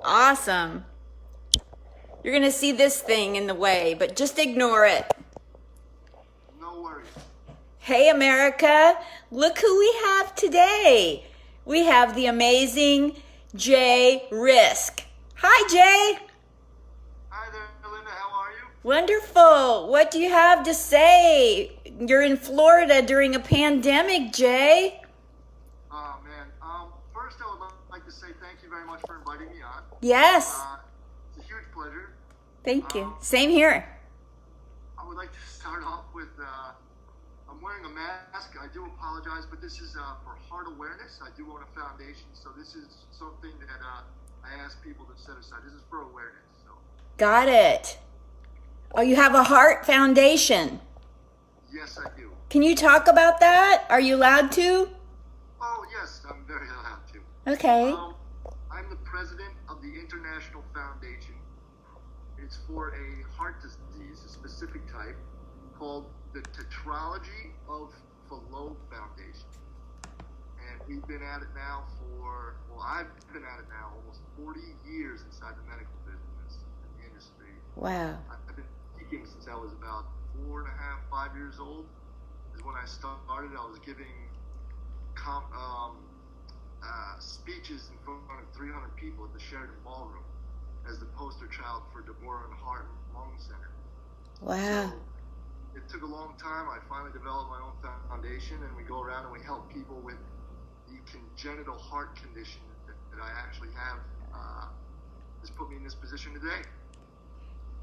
Awesome. You're going to see this thing in the way, but just ignore it. No worries. Hey, America. Look who we have today. We have the amazing Jay Risk. Hi, Jay. Hi there, Linda. How are you? Wonderful. What do you have to say? You're in Florida during a pandemic, Jay. Oh, man. First, I would like to say thank you very much for inviting me on. Yes. It's a huge pleasure. Thank you. Same here. I would like to start off with, I'm wearing a mask. I do apologize, but this is for heart awareness. I do own a foundation, so this is something that I ask people to set aside. This is for awareness. So. Got it. Oh, you have a heart foundation. Yes, I do. Can you talk about that? Are you allowed to? Oh, yes, I'm very allowed to. Okay. I'm the president of the International Foundation. It's for a heart disease, a specific type, called the Tetralogy of Fallot Foundation. And we've been at it now I've been at it now almost 40 years inside the medical business and the industry. Wow. I've been speaking since I was about 4.5, 5 years old. Is when I started. I was giving speeches in front of 300 people at the Sheraton Ballroom as the poster child for Deborah and Heart and Lung Center. Wow. So it took a long time. I finally developed my own foundation, and we go around and we help people with the congenital heart condition that I actually have. Has put me in this position today.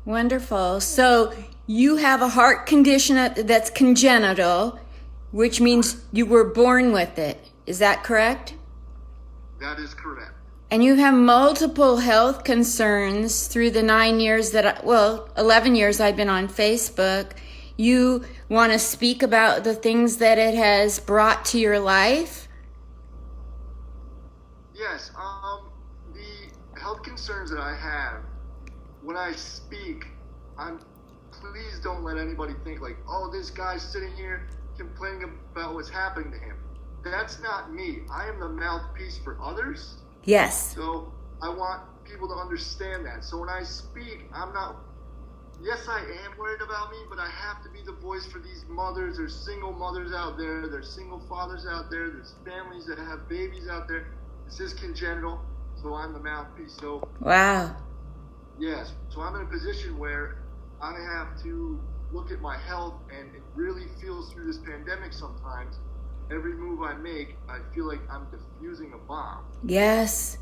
Wonderful. So you have a heart condition that's congenital, which means you were born with it. Is that correct? That is correct. And you have multiple health concerns through the 11 years I've been on Facebook. You want to speak about the things that it has brought to your life? Yes. The health concerns that I have, when I speak, please don't let anybody think like, oh, this guy's sitting here complaining about what's happening to him. That's not me. I am the mouthpiece for others. Yes. So I want people to understand that. So when I speak, yes, I am worried about me, but I have to be the voice for these mothers. There's single mothers out there. There's single fathers out there. There's families that have babies out there. This is congenital, so I'm the mouthpiece. So Wow. yes, so I'm in a position where I have to look at my health, and it really feels through this pandemic sometimes. Every move I make, I feel like I'm defusing a bomb. Yes.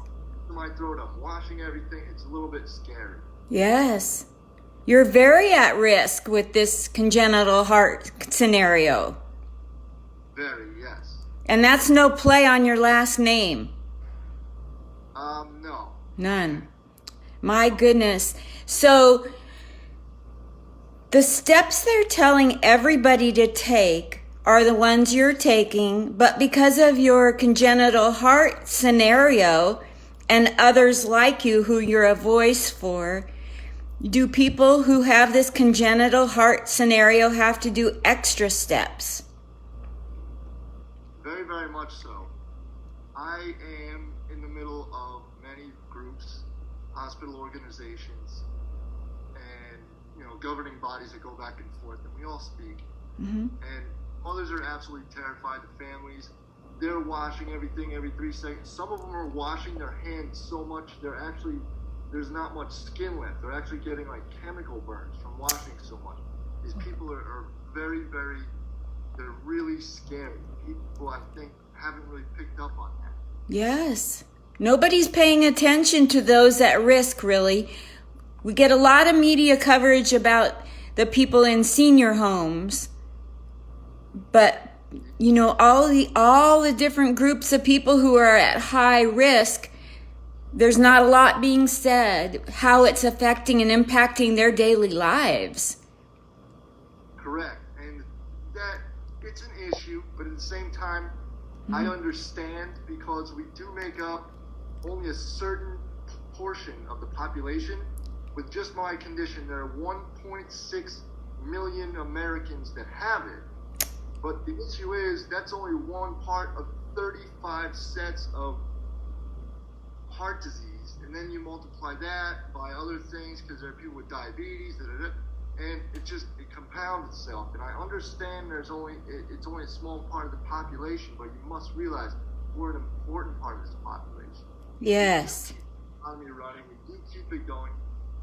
In my throat, I'm washing everything. It's a little bit scary. Yes. You're very at risk with this congenital heart scenario. Very, yes. And that's no play on your last name. No. None. My goodness. So the steps they're telling everybody to take are the ones you're taking, but because of your congenital heart scenario and others like you who you're a voice for, do people who have this congenital heart scenario have to do extra steps? Very, very much so. I am in the middle of many groups, hospital organizations, and governing bodies that go back and forth, and we all speak. Mm-hmm. And mothers are absolutely terrified. The families, they're washing everything every 3 seconds. Some of them are washing their hands so much there's not much skin left. They're actually getting like chemical burns from washing so much. These people are very, very, they're really scary. People, I think, haven't really picked up on that. Yes. Nobody's paying attention to those at risk, really. We get a lot of media coverage about the people in senior homes, but all the different groups of people who are at high risk, there's not a lot being said how it's affecting and impacting their daily lives. Correct. And that it's an issue, but at the same time, I understand, because we do make up only a certain portion of the population. With just my condition, there are 1.6 million Americans that have it. But the issue is that's only one part of 35 sets of heart disease and then you multiply that by other things because there are people with diabetes, and it compounds itself. And I understand it's only a small part of the population, but you must realize we're an important part of this population. Yes. We do keep the economy running. We do keep it going.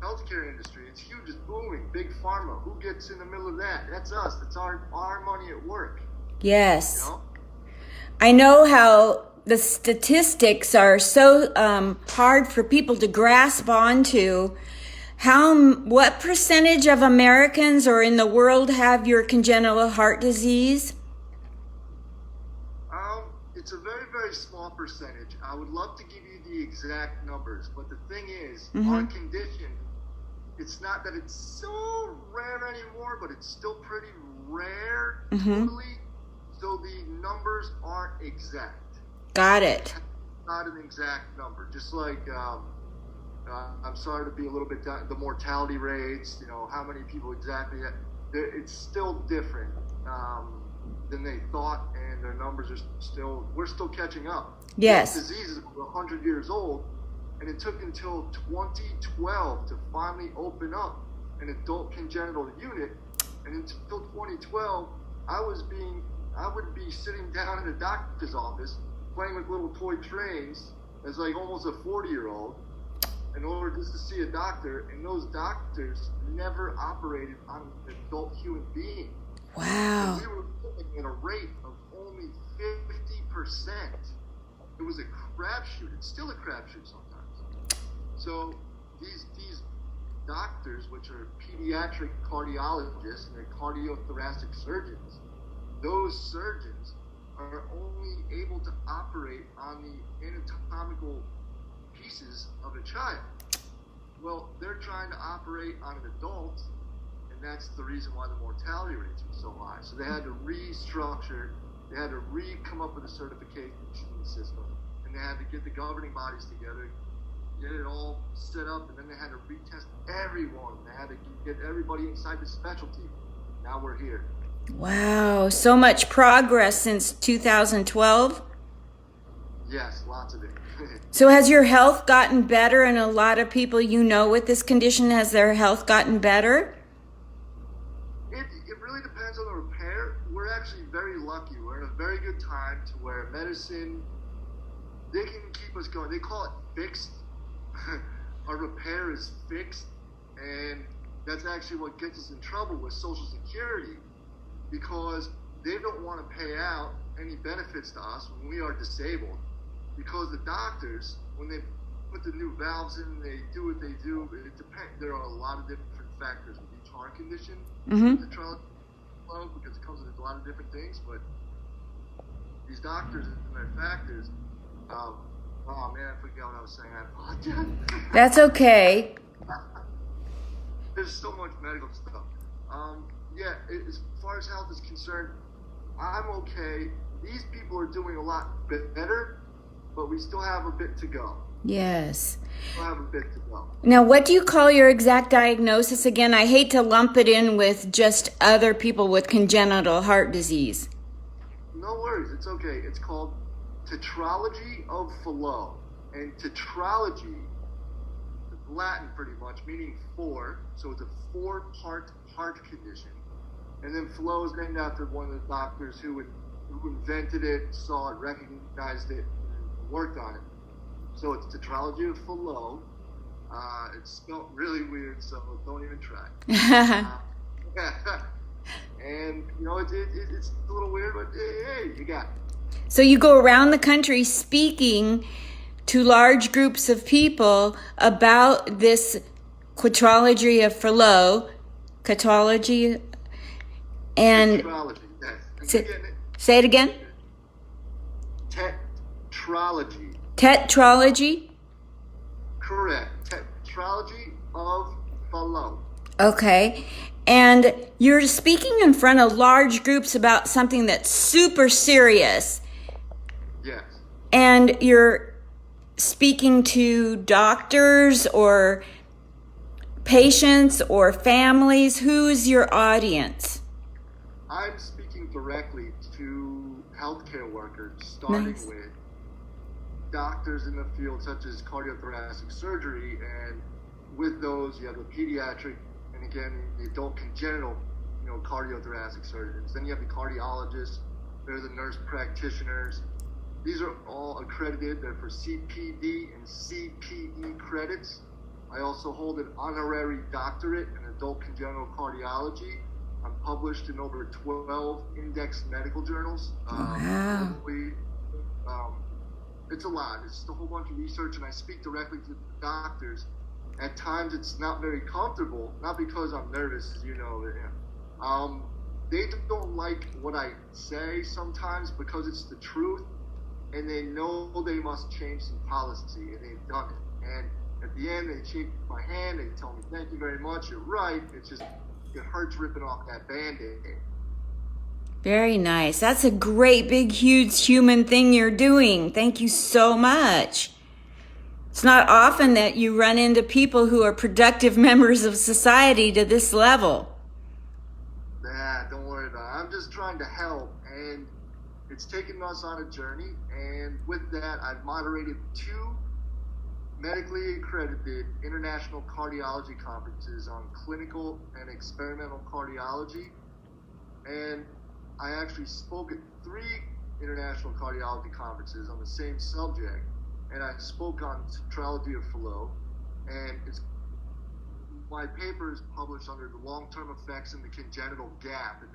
Healthcare industry, it's huge, it's booming. Big pharma, who gets in the middle of that? That's us. That's our money at work. Yes. You know? I know how the statistics are so hard for people to grasp onto. What percentage of Americans or in the world have your congenital heart disease? It's a very, very small percentage. I would love to give you the exact numbers, but the thing is, our condition, it's not that it's so rare anymore, but it's still pretty rare totally. So the numbers aren't exact. Got it. Not an exact number. Just like, I'm sorry to be a little bit down, the mortality rates, how many people exactly, it's still different than they thought, and their numbers are we're still catching up. Yes. This disease is 100 years old, and it took until 2012 to finally open up an adult congenital unit, and until 2012, I would be sitting down in a doctor's office playing with little toy trains as like almost a 40-year-old in order just to see a doctor, and those doctors never operated on an adult human being. Wow. And we were looking at a rate of only 50%. It was a crapshoot. It's still a crapshoot sometimes. So these doctors, which are pediatric cardiologists and they're cardiothoracic surgeons, those surgeons are only able to operate on the anatomical pieces of a child. Well, they're trying to operate on an adult, and that's the reason why the mortality rates are so high. So they had to restructure, they had to come up with a certification system, and they had to get the governing bodies together, get it all set up, and then they had to retest everyone. They had to get everybody inside the specialty. Now we're here. Wow, so much progress since 2012. Yes, lots of it. So has your health gotten better? And a lot of people with this condition, has their health gotten better? It really depends on the repair. We're actually very lucky. We're in a very good time to where medicine, they can keep us going. They call it fixed. Our repair is fixed, and that's actually what gets us in trouble with Social Security, because they don't want to pay out any benefits to us when we are disabled, because the doctors, when they put the new valves in, they do what they do. It depends. There are a lot of different factors with each heart condition. The trial, because it comes with a lot of different things, but these doctors and their factors. Oh man, I forgot what I was saying. I apologize. That's okay. There's so much medical stuff. Yeah, as far as health is concerned, I'm okay. These people are doing a lot better, but we still have a bit to go. Yes. We still have a bit to go. Now, what do you call your exact diagnosis again? I hate to lump it in with just other people with congenital heart disease. No worries, it's okay. It's called tetralogy of Fallot. And tetralogy, Latin pretty much, meaning four. So it's a four-part heart condition. And then Fallot is named after one of the doctors who invented it, saw it, recognized it, and worked on it. So it's tetralogy of Fallot. It's spelled really weird, so don't even try. And, it's a little weird, but hey, you got it. So you go around the country speaking to large groups of people about this tetralogy of Fallot, tetralogy, and tetralogy, yes. Say it again. Tetralogy. Tetralogy? Correct. Tetralogy of Fallot. Okay. And you're speaking in front of large groups about something that's super serious. Yes. And you're speaking to doctors or patients or families. Who's your audience? doctors in the field, such as cardiothoracic surgery, and with those, you have the pediatric, and again, the adult congenital, cardiothoracic surgeons. Then you have the cardiologists. They're the nurse practitioners. These are all accredited. They're for CPD and CPE credits. I also hold an honorary doctorate in adult congenital cardiology. I'm published in over 12 indexed medical journals. Wow. It's a lot. It's just a whole bunch of research, and I speak directly to the doctors. At times, it's not very comfortable, not because I'm nervous, as you know. They don't like what I say sometimes because it's the truth, and they know they must change some policy, and they've done it. And at the end, they shake my hand, they tell me, thank you very much, you're right. It's just, it hurts ripping off that Band-Aid. Very nice. That's a great, big, huge human thing you're doing. Thank you so much. It's not often that you run into people who are productive members of society to this level. Nah, don't worry about it. I'm just trying to help, and it's taken us on a journey, and with that, I've moderated 2 medically accredited international cardiology conferences on clinical and experimental cardiology, and I actually spoke at 3 international cardiology conferences on the same subject, and I spoke on tetralogy of flow, and my paper is published under the long-term effects in the congenital gap, and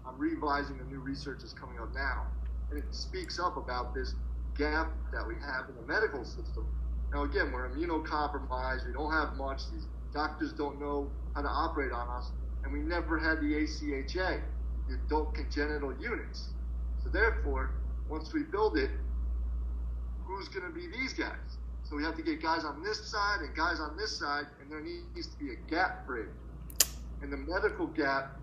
I'm revising the new research that's coming out now, and it speaks up about this gap that we have in the medical system. Now again, we're immunocompromised, we don't have much, these doctors don't know how to operate on us, and we never had the ACHA, the adult congenital units. So therefore, once we build it, who's going to be these guys? So we have to get guys on this side and guys on this side, and there needs to be a gap bridge. And the medical gap,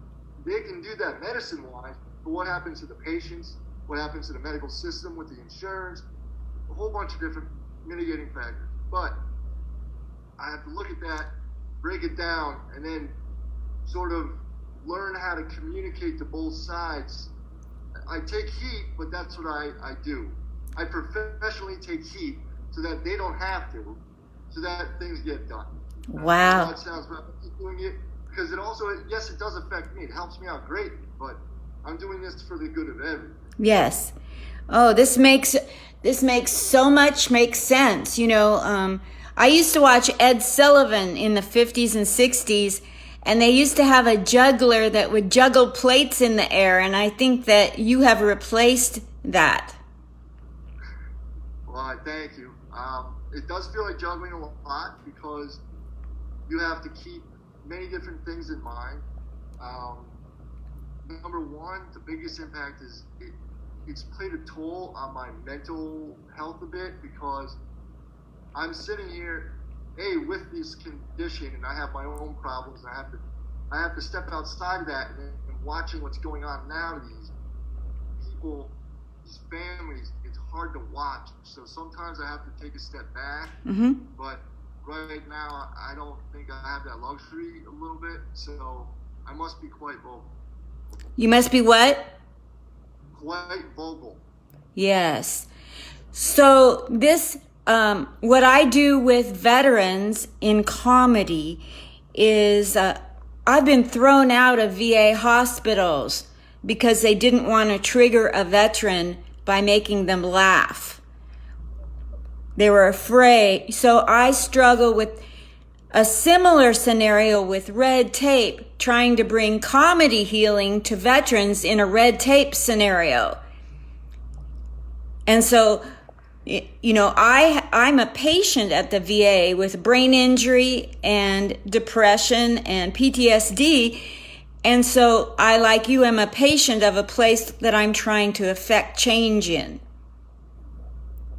they can do that medicine-wise, but what happens to the patients? What happens to the medical system with the insurance? A whole bunch of different mitigating factors. But I have to look at that, break it down, and then sort of learn how to communicate to both sides. I take heat, but that's what I do. I professionally take heat so that they don't have to, so that things get done. Wow. That sounds bad. I keep doing it because it also, yes, it does affect me. It helps me out greatly, but I'm doing this for the good of everyone. Yes. Oh, this makes so much sense. I used to watch Ed Sullivan in the 50s and 60s, and they used to have a juggler that would juggle plates in the air, and I think that you have replaced that. Well, thank you. It does feel like juggling a lot because you have to keep many different things in mind. Number one, the biggest impact is it's played a toll on my mental health a bit because I'm sitting here, with this condition, and I have my own problems. And I have to step outside of that and watching what's going on now to these people, these families. It's hard to watch. So sometimes I have to take a step back. Mm-hmm. But right now, I don't think I have that luxury a little bit. So I must be quite vocal. You must be what? Quite vocal. Yes. So this, what I do with veterans in comedy is I've been thrown out of VA hospitals because they didn't want to trigger a veteran by making them laugh. They were afraid. So I struggle with a similar scenario with red tape, trying to bring comedy healing to veterans in a red tape scenario. And so, I'm a patient at the VA with brain injury and depression and PTSD. And so I, like you, am a patient of a place that I'm trying to affect change in.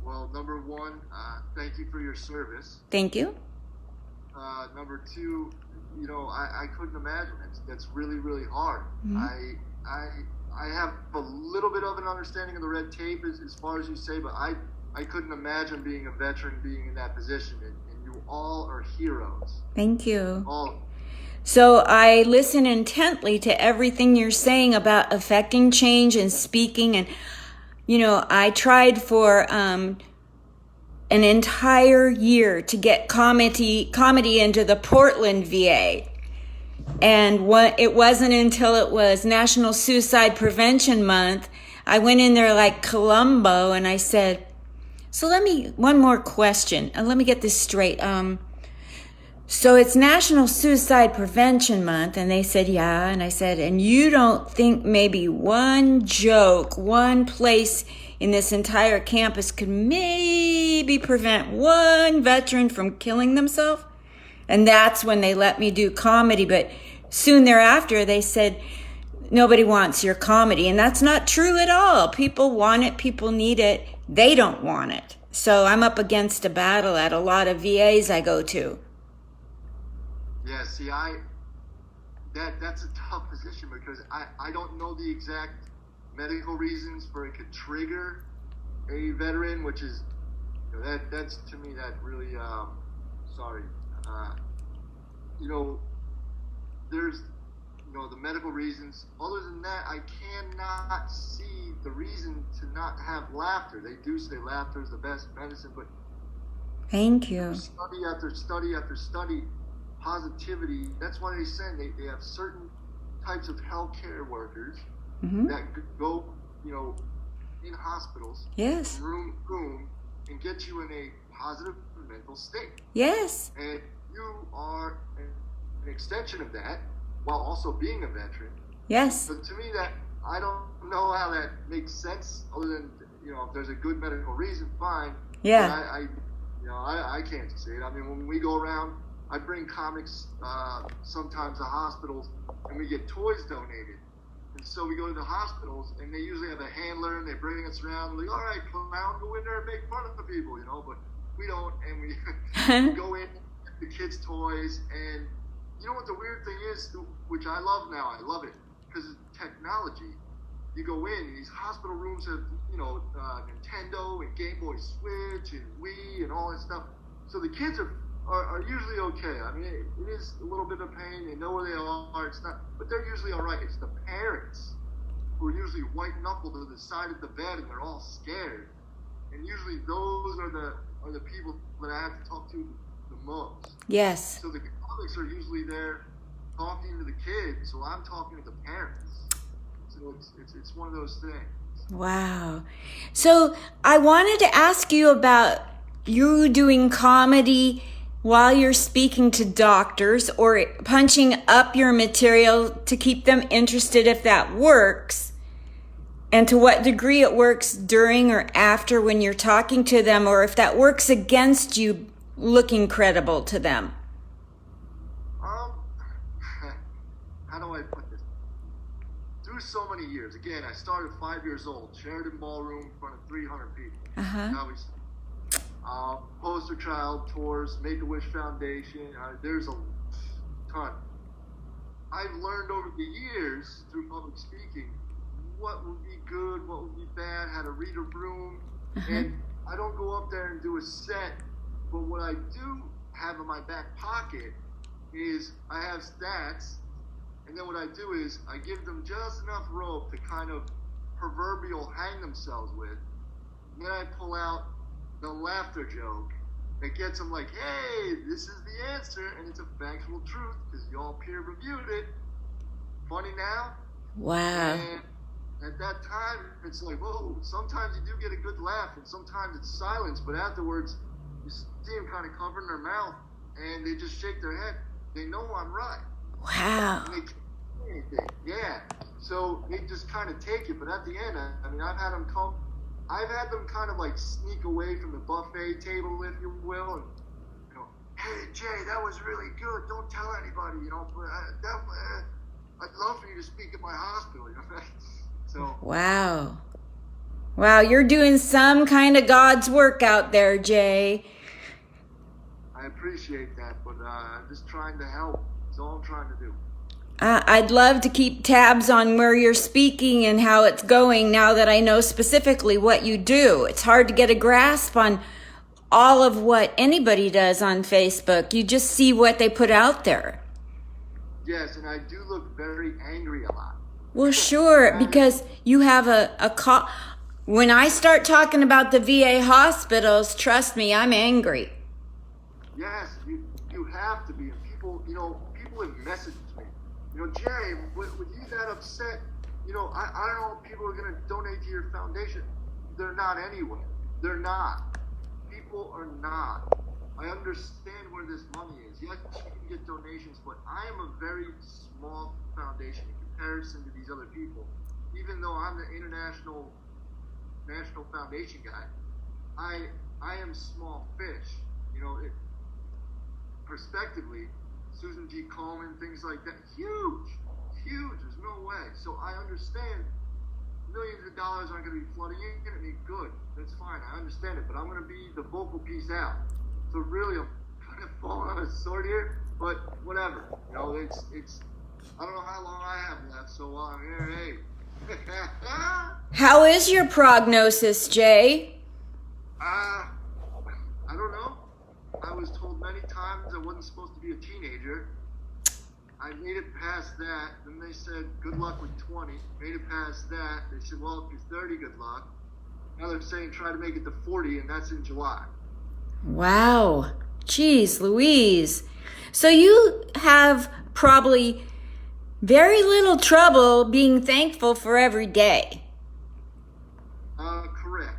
Well, number one, thank you for your service. Thank you. Number two, I couldn't imagine it. That's really, really hard. Mm-hmm. I have a little bit of an understanding of the red tape as far as you say, but I couldn't imagine being a veteran, being in that position, and you all are heroes. Thank you. All. So I listen intently to everything you're saying about affecting change and speaking, and I tried for an entire year to get comedy into the Portland VA. And it wasn't until it was National Suicide Prevention Month, I went in there like Columbo and I said, so one more question. Let me get this straight. So it's National Suicide Prevention Month. And they said, yeah. And I said, and you don't think maybe one joke, one place in this entire campus could maybe prevent one veteran from killing themselves? And that's when they let me do comedy. But soon thereafter, they said, nobody wants your comedy. And that's not true at all. People want it. People need it. They don't want it. So I'm up against a battle at a lot of VAs I go to. Yeah, see, that's a tough position because I don't know the exact medical reasons for it could trigger a veteran, which is, you know, that's to me that really there's the medical reasons. Other than that, I cannot see the reason to not have laughter. They do say laughter is the best medicine, but thank you. Study after study after study, positivity. That's why they say they have certain types of healthcare workers that go, in hospitals, yes, room to room, and get you in a positive mental state. Yes. And you are an extension of that while also being a veteran. Yes. So to me, that I don't know how that makes sense. Other than if there's a good medical reason, fine. Yeah. But I can't see it. I mean, when we go around, I bring comics sometimes to hospitals, and we get toys donated. And so we go to the hospitals, and they usually have a handler, and they bring us around. Like, all right, clown, go in there and make fun of the people, but we don't. And we go in, get the kids' toys, and you know what the weird thing is, which I love now? I love it because of technology. You go in, these hospital rooms have, Nintendo and Game Boy Switch and Wii and all that stuff. So the kids are usually okay. I mean, it is a little bit of pain. They know where they are. It's not, but they're usually all right. It's the parents who are usually white-knuckled to the side of the bed, and they're all scared. And usually those are the people that I have to talk to the most. Yes. So the comics are usually there talking to the kids, so I'm talking to the parents. So it's one of those things. Wow. So I wanted to ask you about you doing comedy while you're speaking to doctors or punching up your material to keep them interested, if that works, and to what degree it works during or after when you're talking to them, or if that works against you looking credible to them. How do I put this? Through so many years, again, I started 5 years old, Sheridan Ballroom in front of 300 people. Now poster child tours, Make-A-Wish Foundation, there's a ton. I've learned over the years through public speaking what would be good, what would be bad, how to read a room, and I don't go up there and do a set, but what I do have in my back pocket is I have stats, and then what I do is I give them just enough rope to kind of proverbial hang themselves with, and then I pull out the laughter joke that gets them like, hey, this is the answer, and it's a factual truth because y'all peer reviewed it. Funny now? Wow. And at that time, it's like, whoa, sometimes you do get a good laugh, and sometimes it's silence, but afterwards, you see them kind of covering their mouth, and they just shake their head. They know I'm right. Wow. And they can't say anything. Yeah. So they just kind of take it, but at the end, I mean, I've had them kind of like sneak away from the buffet table, if you will, and hey Jay, that was really good. Don't tell anybody, but I'd love for you to speak at my hospital, So. Wow, you're doing some kind of God's work out there, Jay. I appreciate that, but I'm just trying to help. That's all I'm trying to do. I'd love to keep tabs on where you're speaking and how it's going now that I know specifically what you do. It's hard to get a grasp on all of what anybody does on Facebook. You just see what they put out there. Yes, and I do look very angry a lot. Well, sure, because you have when I start talking about the VA hospitals, trust me, I'm angry. Yes, you have to be. And people, people have messaged me. Jay, with you that upset, I don't know if people are going to donate to your foundation. They're not anyway. They're not. People are not. I understand where this money is. Yes, you can get donations, but I am a very small foundation in comparison to these other people. Even though I'm the national foundation guy, I am small fish. Prospectively, Susan G. Komen, things like that, huge. There's no way. So I understand millions of dollars aren't going to be flooding in at me. Good, that's fine. I understand it, but I'm going to be the vocal piece out. So really, I'm kind of falling on a sword here, but whatever. It's. I don't know how long I have left, so I'm here. Hey. How is your prognosis, Jay? I don't know. I was told many times I wasn't supposed to be a teenager. I made it past that. Then they said, good luck with 20. Made it past that. They said, well, if you're 30, good luck. Now they're saying try to make it to 40, and that's in July. Wow. Jeez Louise. So you have probably very little trouble being thankful for every day. Correct.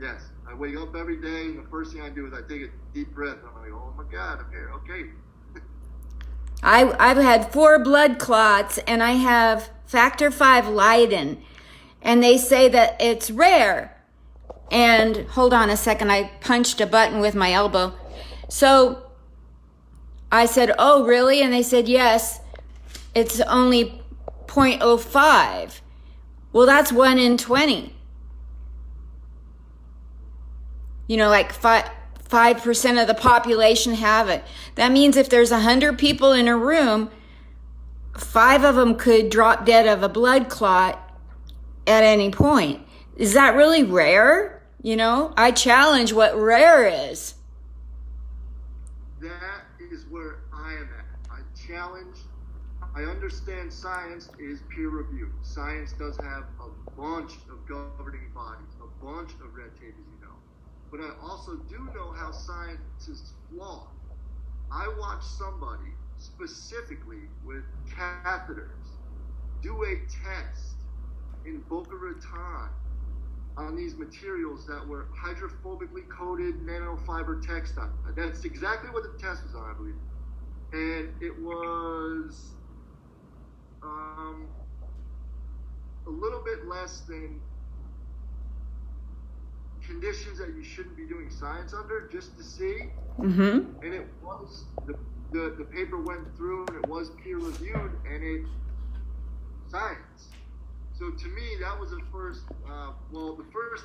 Yes. I wake up every day, and the first thing I do is I take a deep breath. And I'm like, oh my God, I'm here. Okay. I've had 4 blood clots, and I have factor V Leiden, and they say that it's rare. And hold on a second, I punched a button with my elbow. So I said, oh, really? And they said, yes, it's only 0.05. Well, that's 1 in 20. Like 5% of the population have it. That means if there's 100 people in a room, 5 of them could drop dead of a blood clot at any point. Is that really rare? I challenge what rare is. That is where I am at. I understand science is peer reviewed. Science does have a bunch of governing bodies, a bunch of red tape, as you know. But I also do know how science is flawed. I watched somebody specifically with catheters do a test in Boca Raton on these materials that were hydrophobically coated nanofiber textile. That's exactly what the test was on, I believe. And it was a little bit less than conditions that you shouldn't be doing science under, just to see. Mm-hmm. And it was, the paper went through, and it was peer reviewed, and it science. So to me, that was the first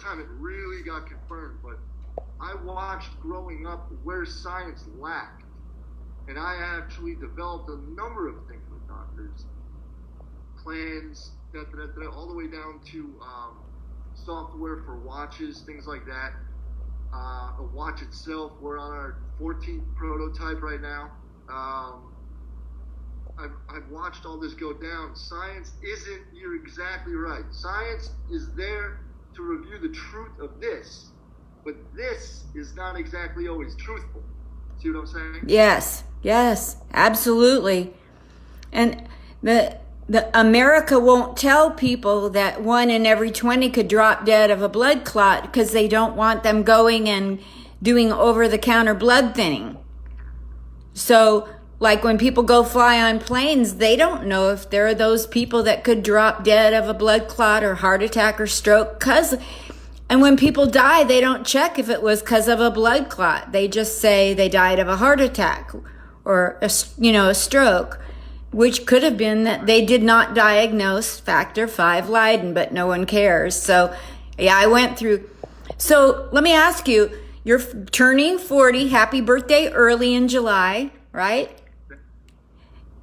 time it really got confirmed. But I watched growing up where science lacked, and I actually developed a number of things with doctors, plans, all the way down to software for watches, things like that. The watch itself, we're on our 14th prototype right now. I've watched all this go down. Science isn't, you're exactly right. Science is there to review the truth of this, but this is not exactly always truthful. See what I'm saying? Yes, absolutely. And the America won't tell people that 1 in every 20 could drop dead of a blood clot because they don't want them going and doing over-the-counter blood thinning. So, like when people go fly on planes, they don't know if there are those people that could drop dead of a blood clot or heart attack or stroke. And when people die, they don't check if it was because of a blood clot. They just say they died of a heart attack or a stroke, which could have been that they did not diagnose factor V Leiden, but no one cares. So, yeah, I went through. So let me ask you, you're turning 40. Happy birthday early in July, right?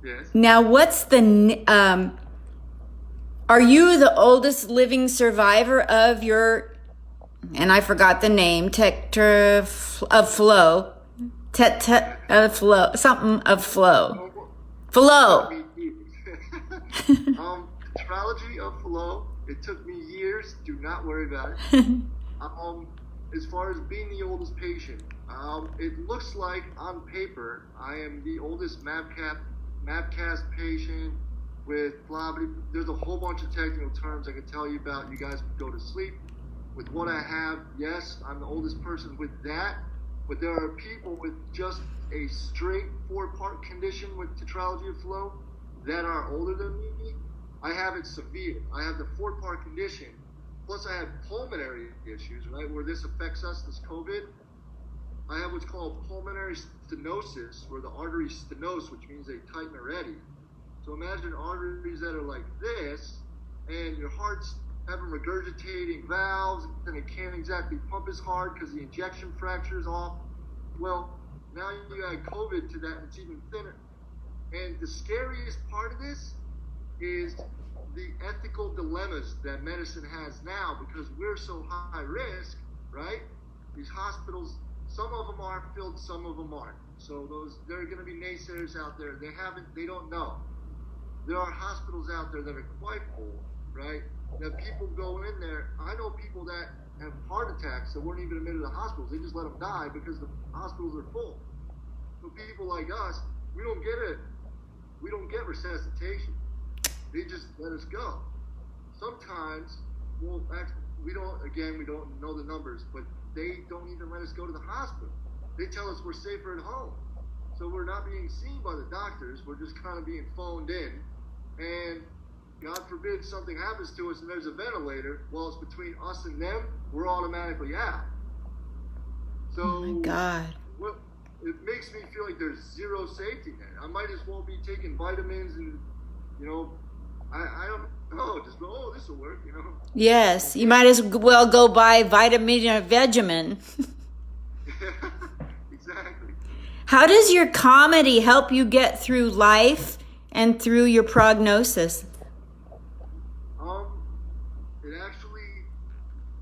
Yes. Now, what's are you the oldest living survivor of your, and I forgot the name, flow. Tetralogy of flow. It took me years. Do not worry about it. As far as being the oldest patient, it looks like on paper I am the oldest MAPCAS patient with blah, blah. There's a whole bunch of technical terms I could tell you about. You guys could go to sleep. With what I have, yes, I'm the oldest person with that. But there are people with just a straight 4-part condition with tetralogy of flow that are older than me. I have it severe. I have the 4-part condition. Plus, I have pulmonary issues, right, where this affects us, this COVID. I have what's called pulmonary stenosis, where the arteries stenose, which means they tighten already. So imagine arteries that are like this, and your heart's having regurgitating valves, and it can't exactly pump as hard because the injection fracture is off. Well, now you add COVID to that, and it's even thinner. And the scariest part of this is the ethical dilemmas that medicine has now, because we're so high risk, right? These hospitals, some of them are filled, some of them aren't. So there are going to be naysayers out there. They don't know. There are hospitals out there that are quite full, right? That people go in there. I know people that have heart attacks that weren't even admitted to hospitals. They just let them die because the hospitals are full. So people like us, we don't get resuscitation. They just let us go. Sometimes, we don't know the numbers, but they don't even let us go to the hospital. They tell us we're safer at home. So we're not being seen by the doctors. We're just kind of being phoned in. And God forbid something happens to us and there's a ventilator. Well, it's between us and them. We're automatically out. So, oh my God. Well, it makes me feel like there's zero safety net. I might as well be taking vitamins and, I don't know, just go, this will work, Yes, you might as well go buy vitamin or Vegemin. Exactly. How does your comedy help you get through life and through your prognosis?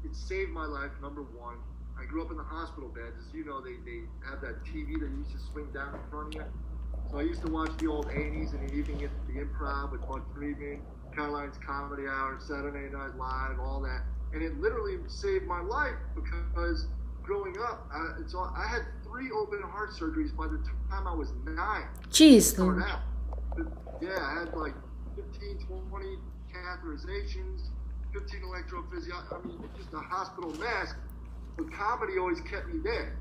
It saved my life, number one. I grew up in the hospital beds. As you know, they have that TV that used to swing down in front of you. So I used to watch the old 80s in the evening at the Improv with Bud Friedman, Caroline's Comedy Hour, Saturday Night Live, all that. And it literally saved my life because growing up, I had 3 open heart surgeries by the time I was 9. Jeez. Yeah, I had like 15, 20 catheterizations, 15 electrophysiology. I mean, just a hospital mess. But comedy always kept me there.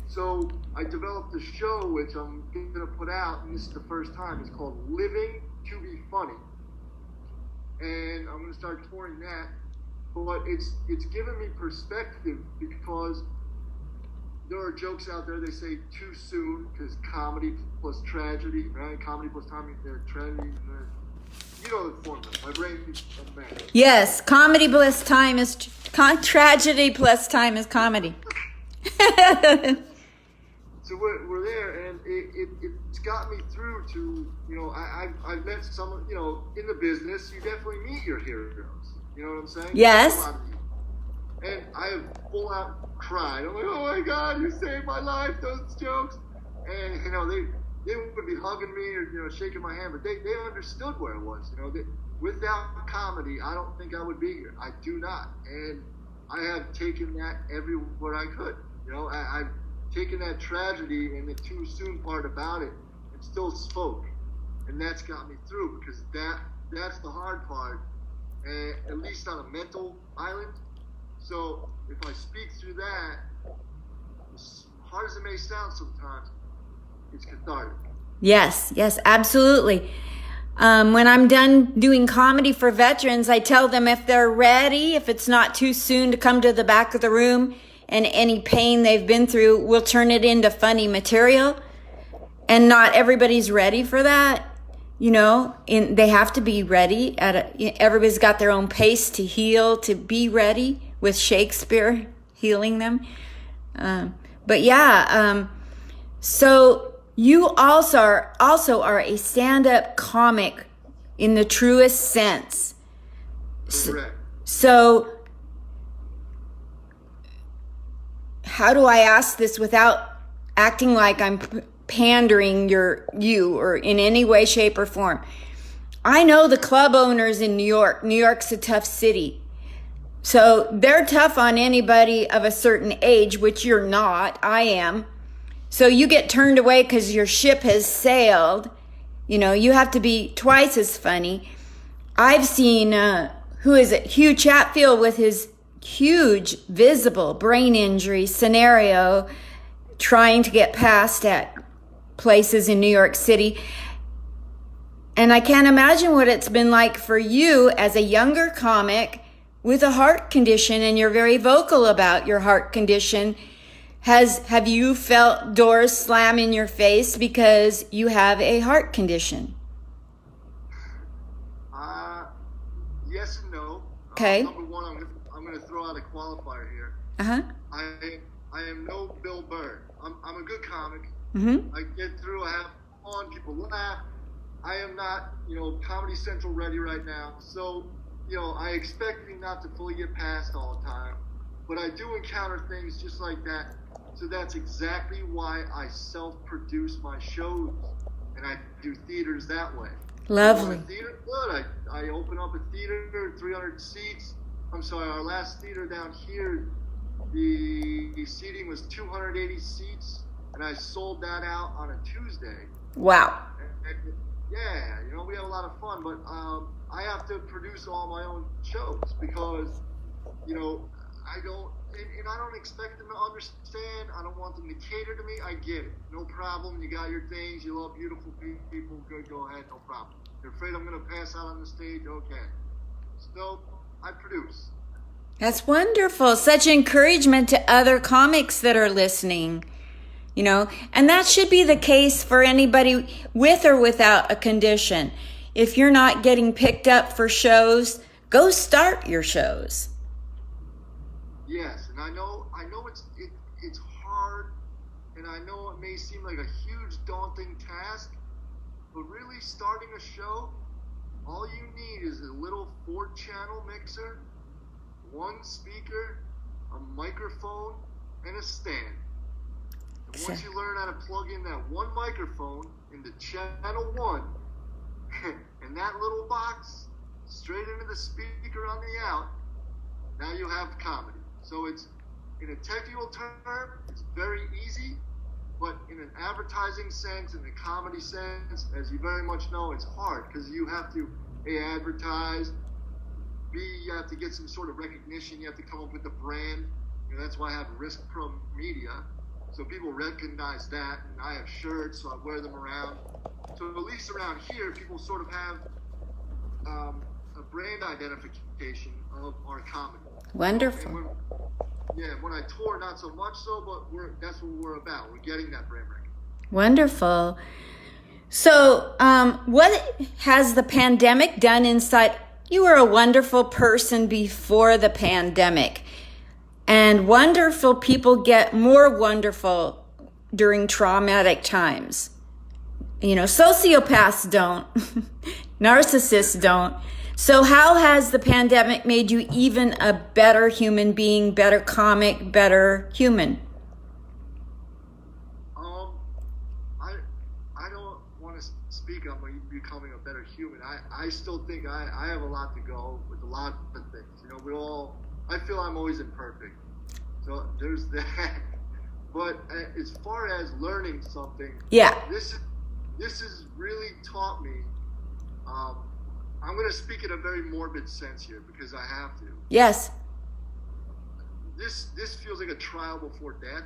So I developed a show, which I'm going to put out, and this is the first time. It's called Living to be Funny. And I'm going to start touring that. But it's given me perspective because there are jokes out there, they say too soon, because comedy plus tragedy, right? Comedy plus tragedy. You know the formula. My brain is a mess. Yes, comedy plus time is tragedy plus time is comedy. So we're there, and it's got me through to, I've met some, in the business, you definitely meet your heroes. You know what I'm saying? Yes. And I have full out cried. I'm like, oh my God, you saved my life, those jokes. And, they would be hugging me or, shaking my hand, but they understood where I was. Without comedy, I don't think I would be here. I do not. And I have taken that everywhere I could. I've taken that tragedy and the too soon part about it and still spoke. And that's got me through because that's the hard part, at least on a mental island. So if I speak through that, as hard as it may sound sometimes, it's cathartic. Yes, absolutely. When I'm done doing comedy for veterans, I tell them if they're ready, if it's not too soon to come to the back of the room and any pain they've been through, we'll turn it into funny material. And not everybody's ready for that. They have to be ready. Everybody's got their own pace to heal, to be ready with Shakespeare healing them. So you also are a stand-up comic in the truest sense. Correct. So how do I ask this without acting like I'm pandering you or in any way, shape, or form? I know the club owners in New York. New York's a tough city. So they're tough on anybody of a certain age, which you're not. I am. So you get turned away because your ship has sailed. You know, you have to be twice as funny. I've seen, who is it? Hugh Chatfield with his huge visible brain injury scenario trying to get past at places in New York City. And I can't imagine what it's been like for you as a younger comic with a heart condition, and you're very vocal about your heart condition. Have you felt doors slam in your face because you have a heart condition? Yes and no. Okay. Number one, I'm going to throw out a qualifier here. Uh-huh. I am no Bill Burr. I'm a good comic. Mm-hmm. I get through. I have fun. People laugh. I am not, Comedy Central ready right now. So, I expect me not to fully get past all the time. But I do encounter things just like that. So that's exactly why I self-produce my shows. And I do theaters that way. Lovely. Theater, good. I open up a theater, 300 seats. I'm sorry, our last theater down here, the seating was 280 seats, and I sold that out on a Tuesday. Wow. And yeah, we have a lot of fun, but I have to produce all my own shows because, I don't expect them to understand. I don't want them to cater to me. I get it. No problem. You got your things. You love beautiful people. Good. Go ahead. No problem. You're afraid I'm going to pass out on the stage? Okay. So I produce. That's wonderful. Such encouragement to other comics that are listening, and that should be the case for anybody with or without a condition. If you're not getting picked up for shows, go start your shows. Yes, and I know it's hard, and I know it may seem like a huge daunting task, but really starting a show, all you need is a little 4-channel mixer, 1 speaker, a microphone, and a stand. And once you learn how to plug in that one microphone into channel 1, and that little box straight into the speaker on the out, now you have comedy. So it's, in a technical term, it's very easy, but in an advertising sense, in the comedy sense, as you very much know, it's hard because you have to A, advertise, B, you have to get some sort of recognition, you have to come up with a brand. That's why I have Risk Pro Media, so people recognize that, and I have shirts, so I wear them around. So at least around here, people sort of have a brand identification of our comedy. Wonderful. When I tour, not so much so, but that's what we're about. We're getting that brand recognition. Wonderful. So, what has the pandemic done inside? You were a wonderful person before the pandemic, and wonderful people get more wonderful during traumatic times. Sociopaths don't, narcissists don't. So how has the pandemic made you even a better human being, better comic, better human? I don't want to speak on becoming a better human. I still think I have a lot to go with a lot of things. I feel I'm always imperfect. So there's that. But as far as learning something, this has really taught me. I'm going to speak in a very morbid sense here because I have to. Yes. This feels like a trial before death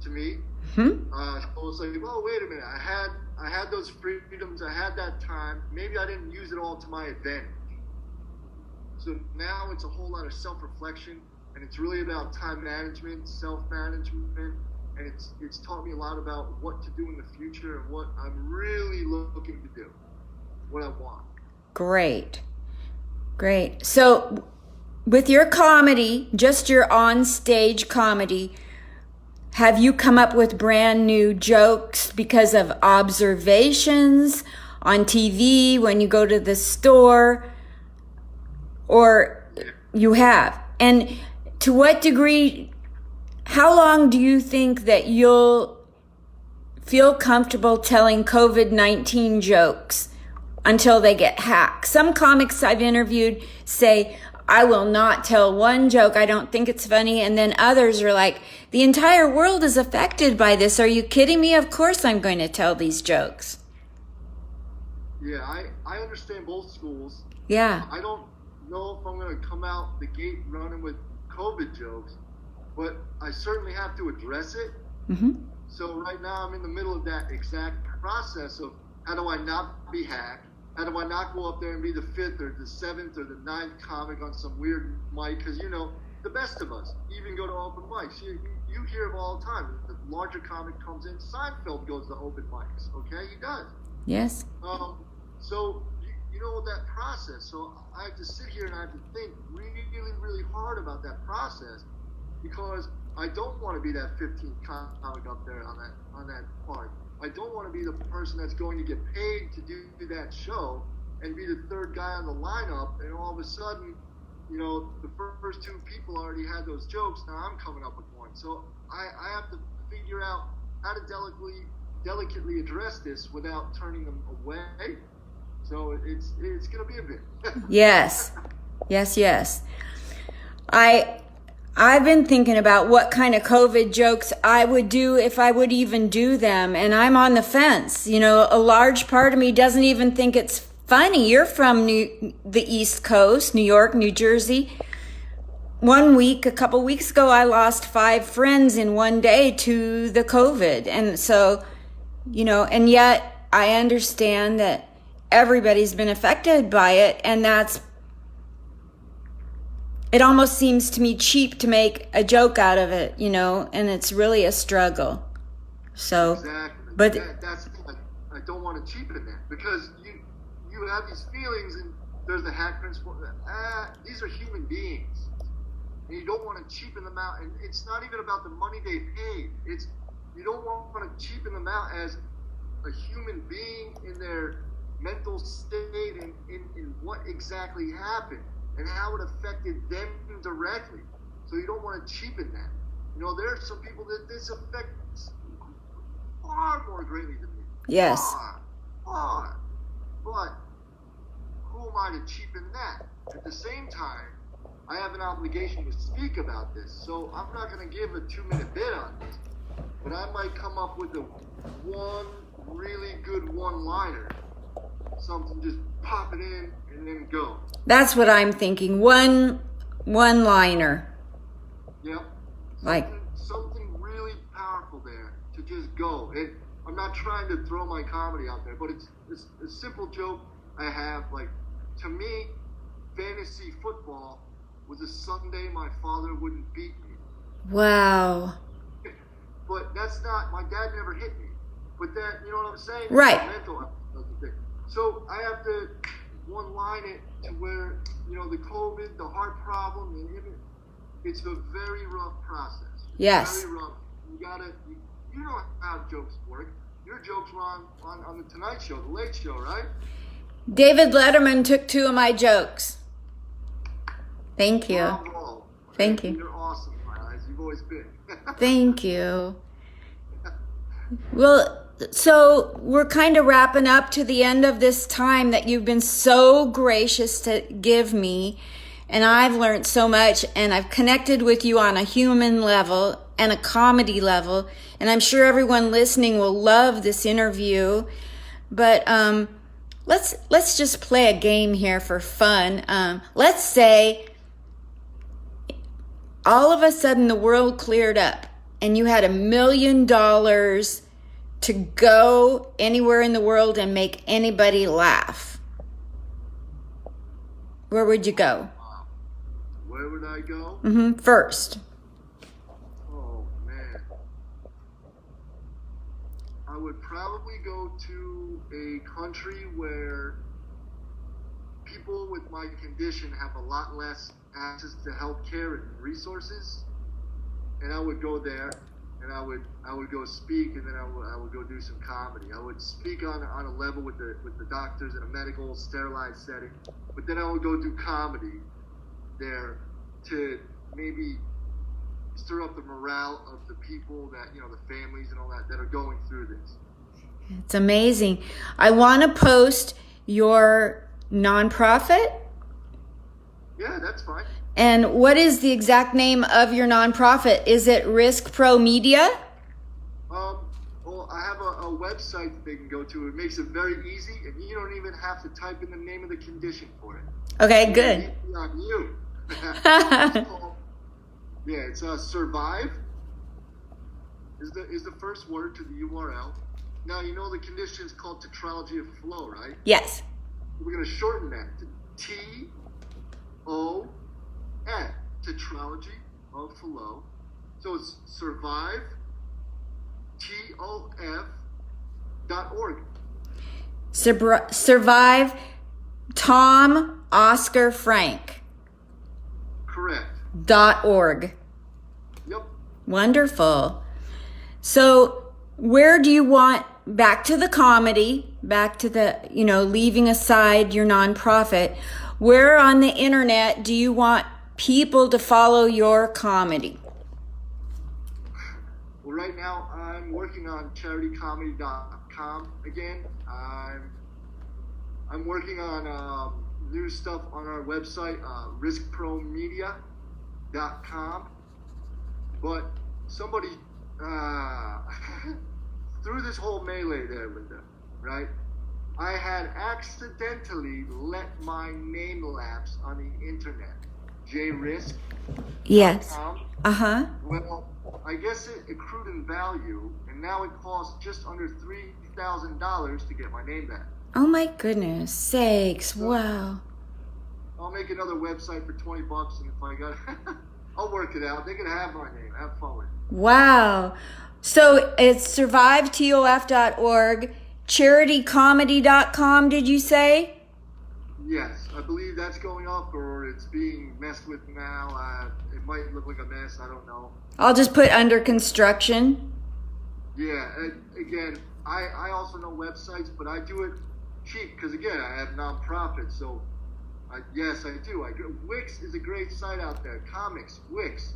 to me. Mm-hmm. I was like, well, wait a minute. I had those freedoms. I had that time. Maybe I didn't use it all to my advantage. So now it's a whole lot of self-reflection, and it's really about time management, self-management, and it's taught me a lot about what to do in the future and what I'm really looking to do, what I want. Great. So with your comedy, just your on-stage comedy, have you come up with brand new jokes because of observations on TV when you go to the store? Or you have? And to what degree, how long do you think that you'll feel comfortable telling COVID-19 jokes until they get hacked. Some comics I've interviewed say, I will not tell one joke. I don't think it's funny. And then others are like, the entire world is affected by this. Are you kidding me? Of course I'm going to tell these jokes. Yeah, I understand both schools. Yeah. I don't know if I'm going to come out the gate running with COVID jokes, but I certainly have to address it. Mm-hmm. So right now I'm in the middle of that exact process of how do I not be hacked? How do I not go up there and be the 5th or the 7th or the 9th comic on some weird mic? Because, you know, the best of us even go to open mics. You hear of all the time. The larger comic comes in. Seinfeld goes to open mics, okay? He does. Yes. So, you know that process. So I have to sit here and I have to think really, really hard about that process because I don't want to be that 15th comic up there on that part. I don't want to be the person that's going to get paid to do that show and be the third guy on the lineup, and all of a sudden, you know, the first 2 people already had those jokes. Now I'm coming up with one. So I have to figure out how to delicately address this without turning them away. So it's going to be a bit. Yes. I've been thinking about what kind of COVID jokes I would do if I would even do them. And I'm on the fence. You know, a large part of me doesn't even think it's funny. You're from the East Coast, New York, New Jersey. A couple weeks ago, I lost 5 friends in one day to the COVID. And so, you know, and yet I understand that everybody's been affected by it. And it almost seems to me cheap to make a joke out of it, you know, and it's really a struggle. So, exactly. But that's the thing. I don't want to cheapen that because you have these feelings, and there's the hack principle. These are human beings, and you don't want to cheapen them out. And it's not even about the money they paid. You don't want to cheapen them out as a human being in their mental state and in what exactly happened and how it affected them directly. So you don't want to cheapen that. You know, there are some people that this affects far more greatly than me. yes. Far. But who am I to cheapen that? At the same time, I have an obligation to speak about this. So I'm not going to give a 2-minute bit on this. But I might come up with one really good one-liner. Something, just pop it in and then go. That's what I'm thinking. One-liner. Yep. Like something really powerful there to just go. And I'm not trying to throw my comedy out there, but it's a simple joke I have. Like, to me, fantasy football was a Sunday my father wouldn't beat me. wow. But that's not, my dad never hit me. But that, you know what I'm saying? Right. It's mental thing. So I have to one-line it to where, you know, the COVID, the heart problem, it's a very rough process. Yes. Very rough. You know how jokes work. Your jokes were on the Tonight Show, the Late Show, right? David Letterman took 2 of my jokes. Thank you. Bravo. Thank you. You're awesome, my eyes. You've always been. Thank you. Well, so we're kind of wrapping up to the end of this time that you've been so gracious to give me. And I've learned so much, and I've connected with you on a human level and a comedy level. And I'm sure everyone listening will love this interview. But let's just play a game here for fun. Let's say all of a sudden the world cleared up and you had $1 million to go anywhere in the world and make anybody laugh. Where would you go? Where would I go? First. Oh, man. I would probably go to a country where people with my condition have a lot less access to health care and resources. And I would go there, and I would go speak, and then I would go do some comedy. I would speak on a level with the doctors in a medical sterilized setting, but then I would go do comedy there to maybe stir up the morale of the people that, you know, the families and all that are going through this. It's amazing. I want to post your nonprofit? Yeah, that's fine. And what is the exact name of your nonprofit? Is it Risk Pro Media? Well, I have a website that they can go to. It makes it very easy, and you don't even have to type in the name of the condition for it. Okay, good. It's on you. It's survive is the first word to the URL. Now, you know the condition is called tetralogy of flow, right? Yes. We're going to shorten that to TON, tetralogy of flow. So it's survive, TOF.org. Survive Tom Oscar Frank. Correct. .org. Yep. Wonderful. So where do you want, back to the comedy, back to the, leaving aside your nonprofit, where on the internet do you want people to follow your comedy? Well, right now I'm working on charitycomedy.com again. I'm working on new stuff on our website, riskpromedia.com. But somebody through this whole melee there with them, right? I had accidentally let my name lapse on the internet. JRisk. Yes. Uh-huh. Well, I guess it accrued in value, and now it costs just under $3,000 to get my name back. Oh my goodness sakes! Wow. I'll make another website for $20, and if I got, I'll work it out. They can have my name. Have fun with it. Wow. So it's survivetof.org, charitycomedy.com, did you say? Yes, I believe that's going up, or it's being messed with now. It might look like a mess. I don't know. I'll just put under construction. Yeah, again, I also know websites, but I do it cheap because, again, I have nonprofits. So, yes, I do. Wix is a great site out there. Comics, Wix,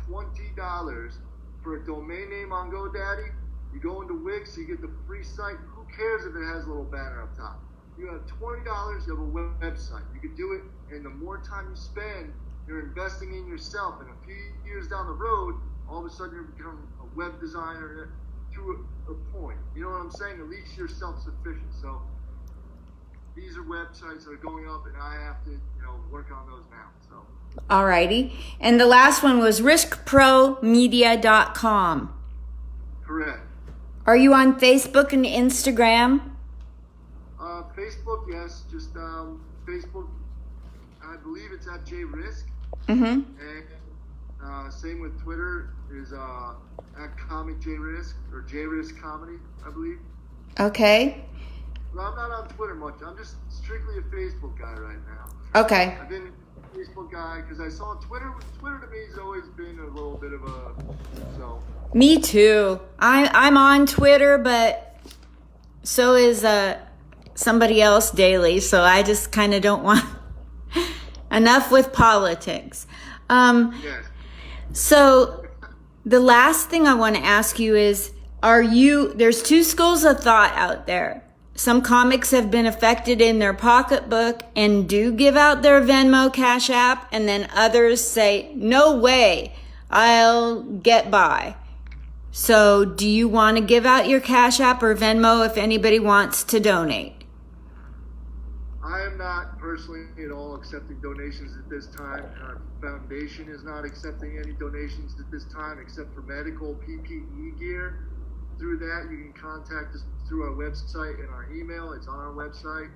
$20 for a domain name on GoDaddy. You go into Wix, you get the free site. Who cares if it has a little banner up top? You have $20, you have a website. You can do it, and the more time you spend, you're investing in yourself. And a few years down the road, all of a sudden you become a web designer to a point. You know what I'm saying? At least you're self-sufficient. So these are websites that are going up, and I have to, work on those now. So. Alrighty. And the last one was riskpromedia.com. Correct. Are you on Facebook and Instagram? Facebook, yes. Just Facebook, I believe it's at JRisk. Mm-hmm. And same with Twitter is at Comic JRisk, or JRisk Comedy, I believe. Okay. Well, I'm not on Twitter much. I'm just strictly a Facebook guy right now. Okay. I've been a Facebook guy because I saw Twitter. Twitter to me has always been a little bit of a Me too. I'm on Twitter, but so is somebody else daily. So I just kind of don't want enough with politics. Yes. So the last thing I want to ask you is, there's two schools of thought out there. Some comics have been affected in their pocketbook and do give out their Venmo Cash App, and then others say, no way, I'll get by. So do you want to give out your Cash App or Venmo if anybody wants to donate? I am not personally at all accepting donations at this time. Our foundation is not accepting any donations at this time except for medical PPE gear. Through that, you can contact us through our website and our email. It's on our website.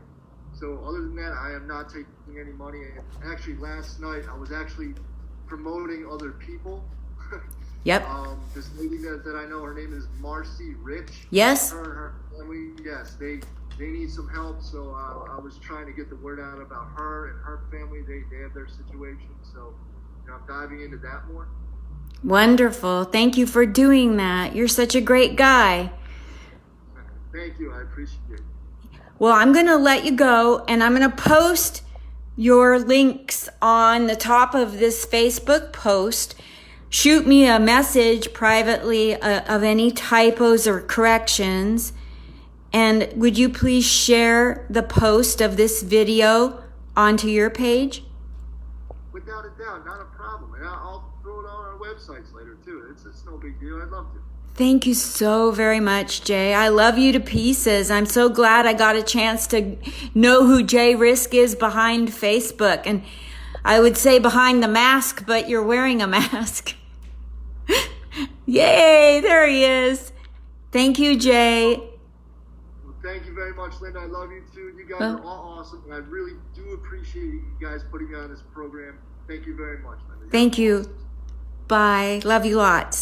So other than that, I am not taking any money. And actually, last night, I was actually promoting other people. Yep. This lady that I know, her name is Marcy Rich. Yes. Her and her family, yes, they need some help. So I was trying to get the word out about her and her family. They have their situation. So I'm diving into that more. Wonderful. Thank you for doing that. You're such a great guy. Thank you. I appreciate it. Well, I'm going to let you go, and I'm going to post your links on the top of this Facebook post. Shoot me a message privately of any typos or corrections, And would you please share the post of this video onto your page? Without a doubt, not a problem. And I'll throw it on our websites later too. It's no big deal. I'd love to. Thank you so very much, Jay. I love you to pieces. I'm so glad I got a chance to know who Jay Risk is behind Facebook. And I would say behind the mask, but you're wearing a mask. Yay, there he is. Thank you, Jay. Well, thank you very much, Linda. I love you too. You guys are all awesome. And I really do appreciate you guys putting me on this program. Thank you very much, Linda. Thank you. Bye. Love you lots.